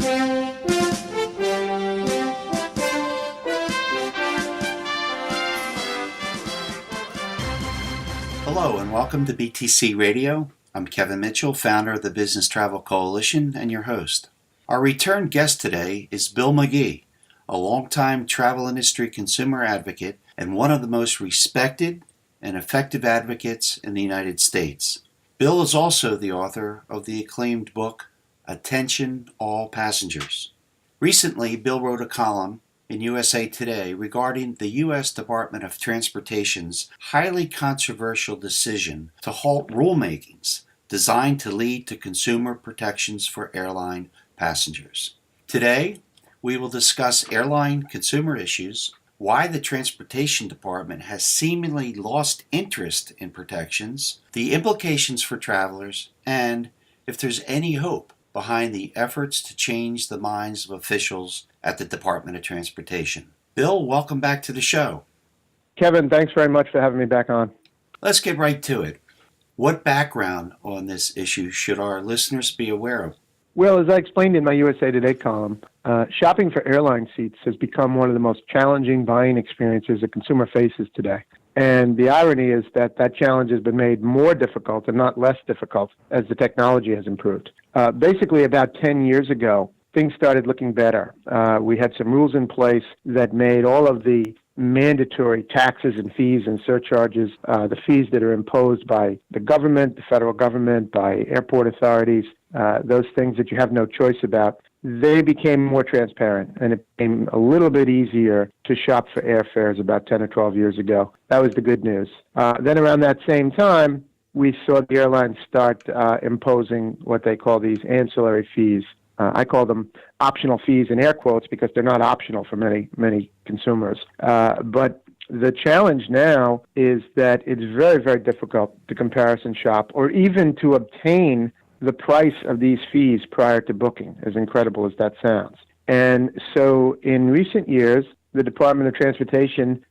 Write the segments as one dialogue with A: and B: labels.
A: Hello and welcome to BTC Radio. I'm Kevin Mitchell, founder of the Business Travel Coalition and your host. Our return guest today is Bill McGee, a longtime travel industry consumer advocate and one of the most respected and effective advocates in the United States. Bill is also the author of the acclaimed book, Attention All Passengers. Recently, Bill wrote a column in USA Today regarding the U.S. Department of Transportation's highly controversial decision to halt rulemakings designed to lead to consumer protections for airline passengers. Today, we will discuss airline consumer issues, why the Transportation Department has seemingly lost interest in protections, the implications for travelers, and if there's any hope behind the efforts to change the minds of officials at the Department of Transportation. Bill, welcome back to the show.
B: Kevin, thanks very much for having me back on.
A: Let's get right to it. What background on this issue should our listeners be aware of?
B: Well, as I explained in my USA Today column, shopping for airline seats has become one of the most challenging buying experiences a consumer faces today. And the irony is that that challenge has been made more difficult and not less difficult as the technology has improved. Basically, about 10 years ago, things started looking better. We had some rules in place that made all of the mandatory taxes and fees and surcharges, the fees that are imposed by the government, the federal government, by airport authorities, those things that you have no choice about, they became more transparent, and it became a little bit easier to shop for airfares about 10 or 12 years ago. That was the good news. Then around that same time, we saw the airlines start imposing what they call these ancillary fees. I call them optional fees in air quotes because they're not optional for many consumers. But the challenge now is that it's very, very difficult to comparison shop or even to obtain the price of these fees prior to booking, as incredible as that sounds. And so in recent years, the Department of Transportation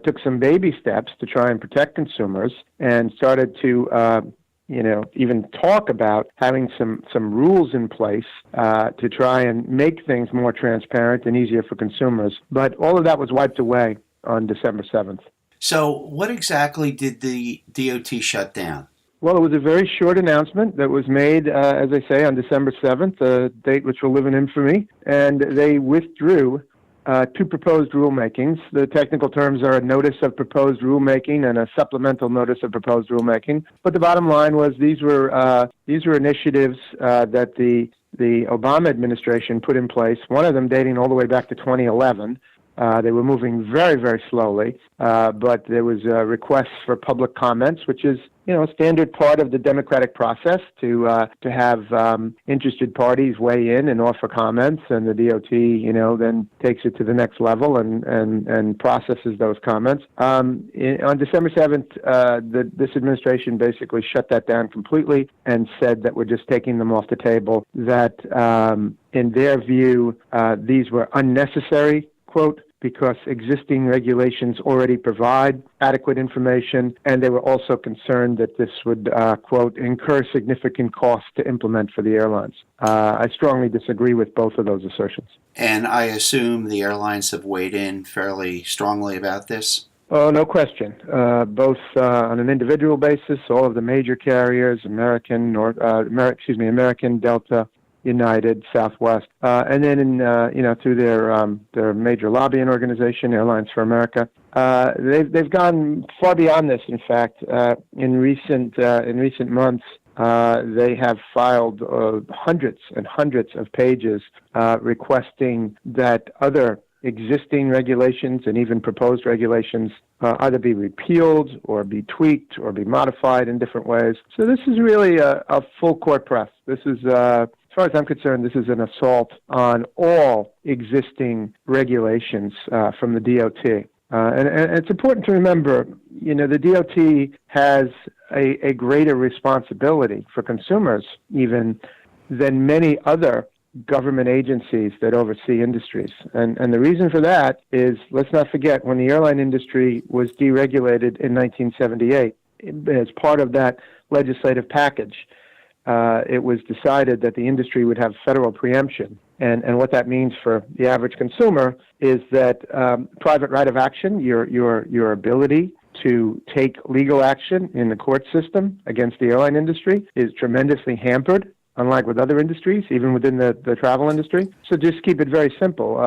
B: took some baby steps to try and protect consumers and started to even talk about having some rules in place to try and make things more transparent and easier for consumers. But all of that was wiped away on December 7th.
A: So what exactly did the DOT shut down?
B: Well, it was a very short announcement that was made, as I say, on December 7th, a date which will live in infamy, and they withdrew two proposed rulemakings. The technical terms are a notice of proposed rulemaking and a supplemental notice of proposed rulemaking. But the bottom line was these were initiatives that the Obama administration put in place, one of them dating all the way back to 2011. They were moving very, very slowly, but there was requests for public comments, which is, a standard part of the democratic process to have interested parties weigh in and offer comments, and the DOT, then takes it to the next level and processes those comments. On December 7th, this administration basically shut that down completely and said that we're just taking them off the table, that in their view, these were unnecessary, quote, because existing regulations already provide adequate information, and they were also concerned that this would, quote, incur significant costs to implement for the airlines. I strongly disagree with both of those assertions.
A: And I assume the airlines have weighed in fairly strongly about this?
B: Oh, no question. Both on an individual basis, all of the major carriers, American, Delta, United, Southwest, and then through their major lobbying organization, Airlines for America, they've gone far beyond this. In fact, in recent months, they have filed hundreds and hundreds of pages requesting that other existing regulations and even proposed regulations either be repealed or be tweaked or be modified in different ways. So this is really a full court press. This is as far as I'm concerned, this is an assault on all existing regulations from the DOT. And it's important to remember, the DOT has a greater responsibility for consumers even than many other government agencies that oversee industries. And the reason for that is, let's not forget, when the airline industry was deregulated in 1978, as part of that legislative package, it was decided that the industry would have federal preemption. And what that means for the average consumer is that private right of action, your ability to take legal action in the court system against the airline industry, is tremendously hampered, unlike with other industries, even within the travel industry. So just keep it very simple.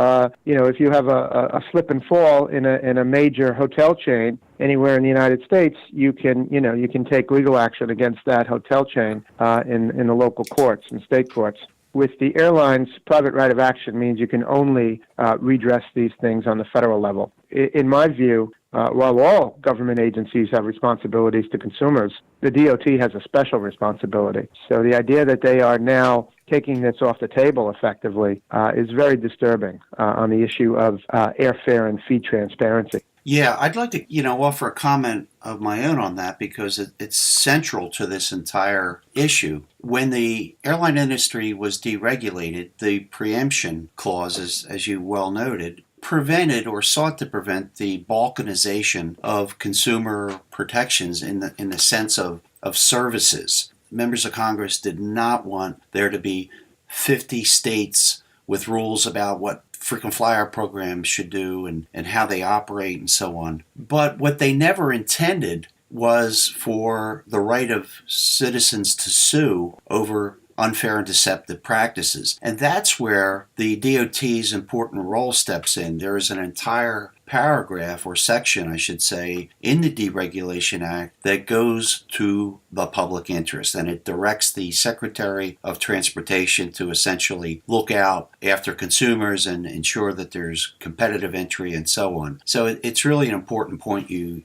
B: If you have a slip and fall in a major hotel chain anywhere in the United States, you can take legal action against that hotel chain in the local courts and state courts. With the airlines, private right of action means you can only redress these things on the federal level. In my view, while all government agencies have responsibilities to consumers, the DOT has a special responsibility. So the idea that they are now taking this off the table effectively is very disturbing on the issue of airfare and fee transparency.
A: Yeah, I'd like to, offer a comment of my own on that because it's central to this entire issue. When the airline industry was deregulated, the preemption clauses, as you well noted, prevented or sought to prevent the balkanization of consumer protections in the sense of services. Members of Congress did not want there to be 50 states with rules about what frequent flyer programs should do and how they operate and so on. But what they never intended was for the right of citizens to sue over unfair and deceptive practices. And that's where the DOT's important role steps in. There is an entire paragraph or section, I should say, in the Deregulation Act that goes to the public interest, and it directs the Secretary of Transportation to essentially look out after consumers and ensure that there's competitive entry and so on. So it's really an important point you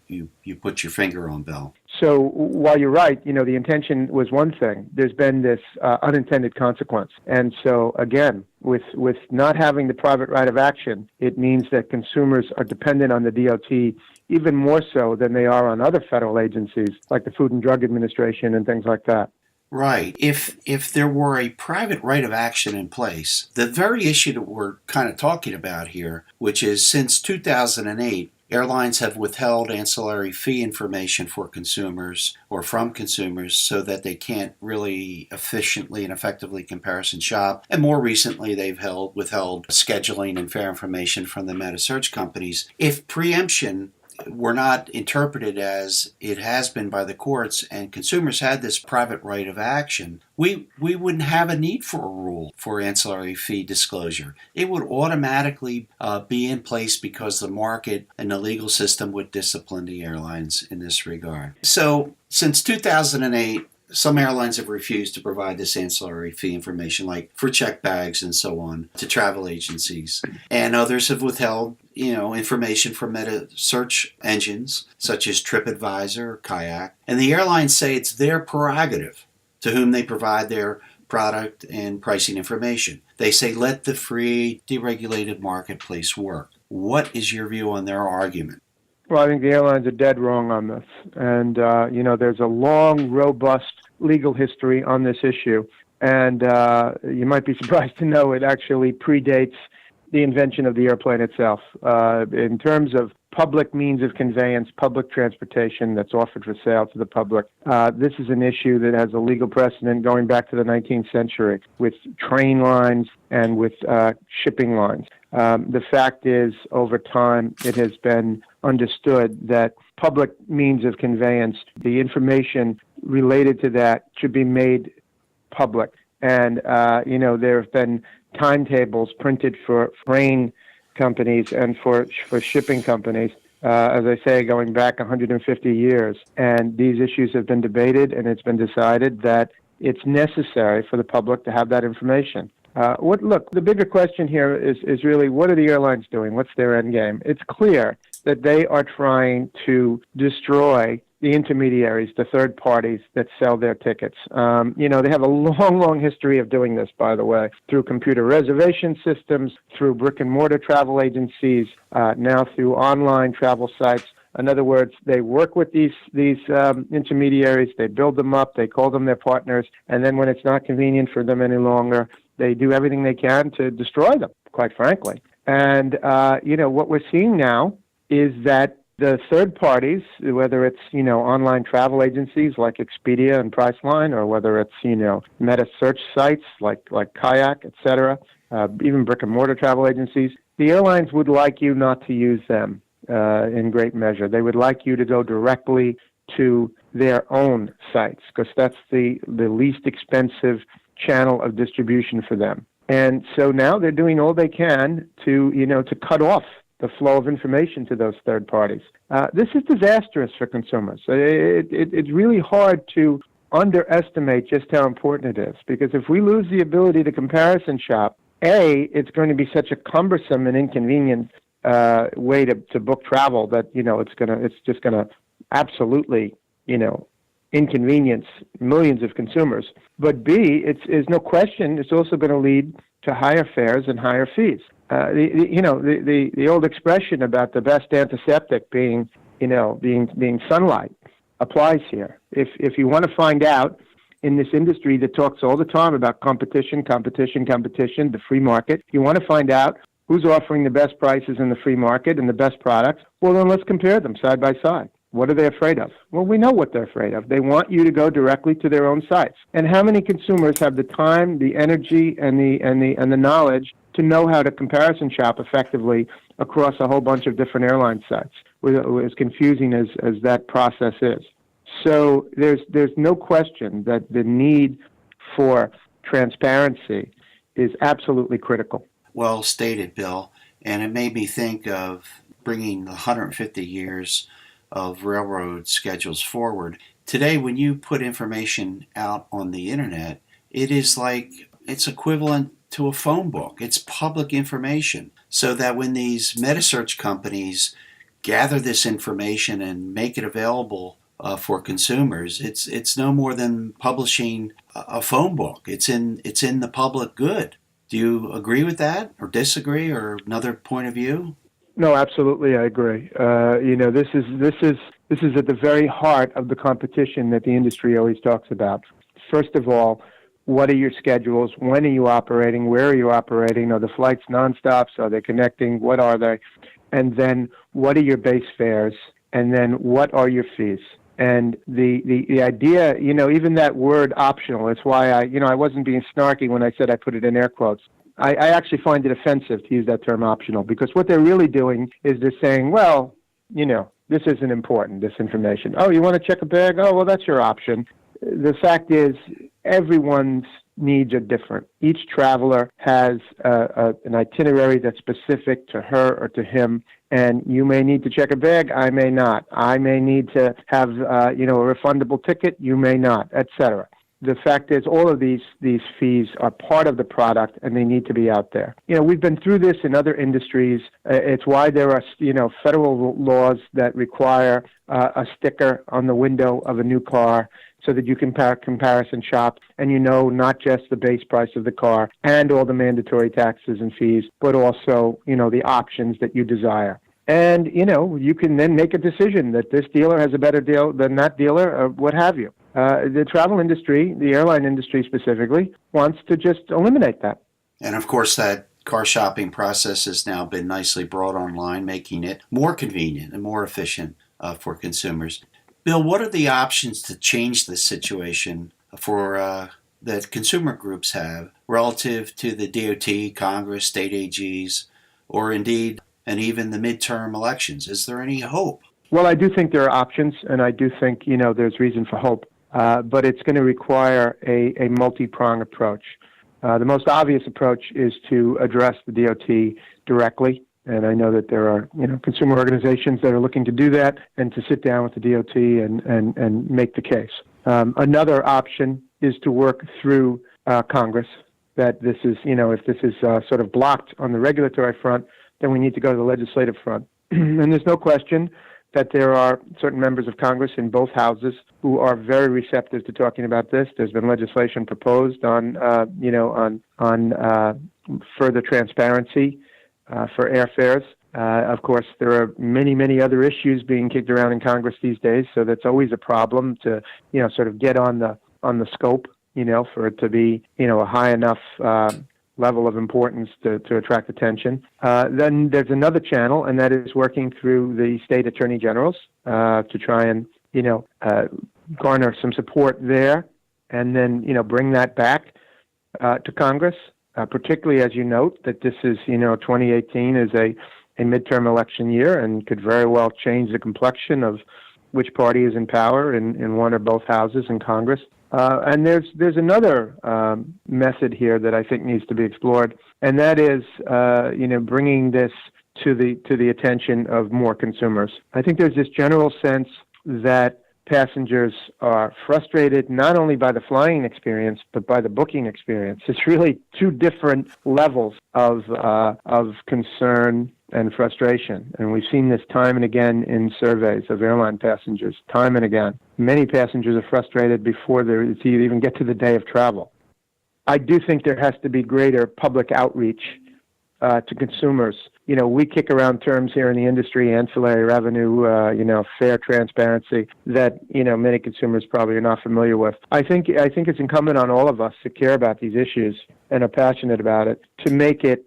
A: put your finger on, Bill.
B: So while you're right, the intention was one thing. There's been this unintended consequence. And so, again, with not having the private right of action, it means that consumers are dependent on the DOT even more so than they are on other federal agencies like the Food and Drug Administration and things like that.
A: Right. If there were a private right of action in place, the very issue that we're kind of talking about here, which is since 2008, airlines have withheld ancillary fee information for consumers or from consumers so that they can't really efficiently and effectively comparison shop. And more recently, they've withheld scheduling and fare information from the meta search companies. If preemption were not interpreted as it has been by the courts and consumers had this private right of action, we wouldn't have a need for a rule for ancillary fee disclosure. It would automatically be in place because the market and the legal system would discipline the airlines in this regard. So since 2008, some airlines have refused to provide this ancillary fee information, like for check bags and so on, to travel agencies. And others have withheld, information from meta search engines, such as TripAdvisor or Kayak. And the airlines say it's their prerogative to whom they provide their product and pricing information. They say, let the free, deregulated marketplace work. What is your view on their argument?
B: Well, I think the airlines are dead wrong on this. And, there's a long, robust legal history on this issue. And you might be surprised to know it actually predates the invention of the airplane itself. In terms of public means of conveyance, public transportation that's offered for sale to the public, this is an issue that has a legal precedent going back to the 19th century with train lines and with shipping lines. The fact is, over time, it has been understood that public means of conveyance, the information related to that should be made public. And, there have been timetables printed for train companies and for shipping companies, as I say, going back 150 years. And these issues have been debated, and it's been decided that it's necessary for the public to have that information. Look, the bigger question here is really, what are the airlines doing? What's their end game? It's clear that they are trying to destroy the intermediaries, the third parties that sell their tickets. They have a long, long history of doing this, by the way, through computer reservation systems, through brick-and-mortar travel agencies, now through online travel sites. In other words, they work with these intermediaries, they build them up, they call them their partners, and then when it's not convenient for them any longer, they do everything they can to destroy them, quite frankly. And, what we're seeing now is that the third parties, whether it's, online travel agencies like Expedia and Priceline, or whether it's, meta search sites like Kayak, et cetera, even brick-and-mortar travel agencies, the airlines would like you not to use them in great measure. They would like you to go directly to their own sites because that's the least expensive channel of distribution for them. And so now they're doing all they can to cut off the flow of information to those third parties. This is disastrous for consumers. It's really hard to underestimate just how important it is, because if we lose the ability to comparison shop, it's going to be such a cumbersome and inconvenient way to book travel that it's just going to absolutely inconvenience millions of consumers. But B, it's no question it's also going to lead to higher fares and higher fees. The old expression about the best antiseptic being sunlight applies here. If you want to find out in this industry that talks all the time about competition, the free market, if you want to find out who's offering the best prices in the free market and the best products, well, then let's compare them side by side. What are they afraid of? Well, we know what they're afraid of. They want you to go directly to their own sites. And how many consumers have the time, the energy, and the knowledge to know how to comparison shop effectively across a whole bunch of different airline sites, as confusing as that process is? So there's no question that the need for transparency is absolutely critical.
A: Well stated, Bill. And it made me think of bringing the 150 years of railroad schedules forward. Today, when you put information out on the internet, it's equivalent to a phone book. It's public information. So that when these metasearch companies gather this information and make it available for consumers, it's no more than publishing a phone book. It's in the public good. Do you agree with that, or disagree, or another point of view?
B: No, absolutely, I agree. This is at the very heart of the competition that the industry always talks about. First of all, what are your schedules? When are you operating? Where are you operating? Are the flights nonstops? Are they connecting? What are they? And then what are your base fares? And then what are your fees? And the idea, even that word optional, it's why I wasn't being snarky when I said I put it in air quotes. I actually find it offensive to use that term optional, because what they're really doing is they're saying, well, this isn't important, this information. Oh, you want to check a bag? Oh, well, that's your option. The fact is, everyone's needs are different. Each traveler has an itinerary that's specific to her or to him, and you may need to check a bag, I may not. I may need to have a refundable ticket, you may not, etc. The fact is, all of these fees are part of the product, and they need to be out there. We've been through this in other industries. It's why there are, federal laws that require a sticker on the window of a new car so that you can comparison shop, and not just the base price of the car and all the mandatory taxes and fees, but also, the options that you desire. And, you can then make a decision that this dealer has a better deal than that dealer, or what have you. The travel industry, the airline industry specifically, wants to just eliminate that.
A: And of course, that car shopping process has now been nicely brought online, making it more convenient and more efficient for consumers. Bill, what are the options to change this situation for that consumer groups have relative to the DOT, Congress, state AGs, or indeed, and even the midterm elections? Is there any hope?
B: Well, I do think there are options, and I do think, there's reason for hope. But it's going to require a multi-pronged approach. The most obvious approach is to address the DOT directly. And I know that there are, consumer organizations that are looking to do that and to sit down with the DOT and make the case. Another option is to work through Congress, that this is, if this is sort of blocked on the regulatory front, then we need to go to the legislative front. And there's no question that there are certain members of Congress in both houses who are very receptive to talking about this. There's been legislation proposed on further transparency for airfares. Of course, there are many, many other issues being kicked around in Congress these days, so that's always a problem to, sort of get on the scope, for it to be, a high enough level of importance to attract attention. Then there's another channel, and that is working through the state attorney generals to try and, garner some support there, and then, bring that back to Congress. particularly as you note that this is, 2018 is a midterm election year and could very well change the complexion of which party is in power in one or both houses in Congress. And there's another method here that I think needs to be explored, and that is, bringing this to the attention of more consumers. I think there's this general sense that passengers are frustrated not only by the flying experience but by the booking experience. It's really two different levels of concern and frustration, and we've seen this time and again in surveys of airline passengers. Time and again, many passengers are frustrated before they even get to the day of travel. I do think there has to be greater public outreach to consumers. We kick around terms here in the industry, ancillary revenue, fair transparency, that, many consumers probably are not familiar with. I think it's incumbent on all of us to care about these issues and are passionate about it, to make it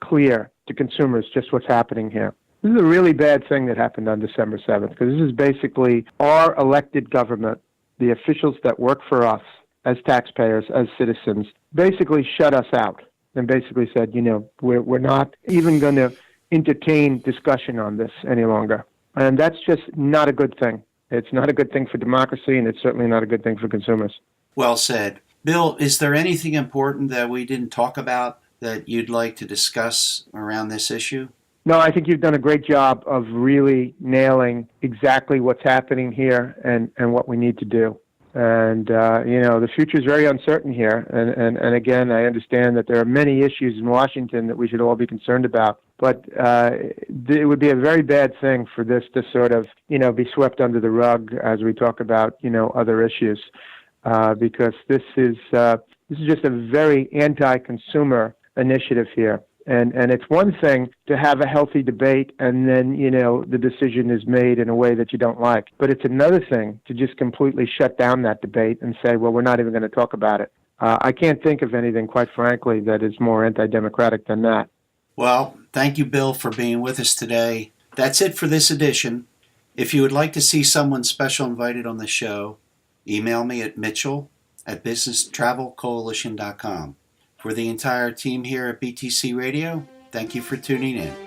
B: clear to consumers just what's happening here. This is a really bad thing that happened on December 7th, because this is basically our elected government, the officials that work for us as taxpayers, as citizens, basically shut us out and basically said, we're not even going to entertain discussion on this any longer. And that's just not a good thing. It's not a good thing for democracy, and it's certainly not a good thing for consumers.
A: Well said. Bill, is there anything important that we didn't talk about that you'd like to discuss around this issue?
B: No, I think you've done a great job of really nailing exactly what's happening here and what we need to do. And, the future is very uncertain here. And again, I understand that there are many issues in Washington that we should all be concerned about. But it would be a very bad thing for this to sort of, be swept under the rug as we talk about, other issues, because this is just a very anti-consumer initiative here. And it's one thing to have a healthy debate and then, the decision is made in a way that you don't like. But it's another thing to just completely shut down that debate and say, well, we're not even going to talk about it. I can't think of anything, quite frankly, that is more anti-democratic than that.
A: Well, thank you, Bill, for being with us today. That's it for this edition. If you would like to see someone special invited on the show, email me at mitchell@businesstravelcoalition.com. For the entire team here at BTC Radio, thank you for tuning in.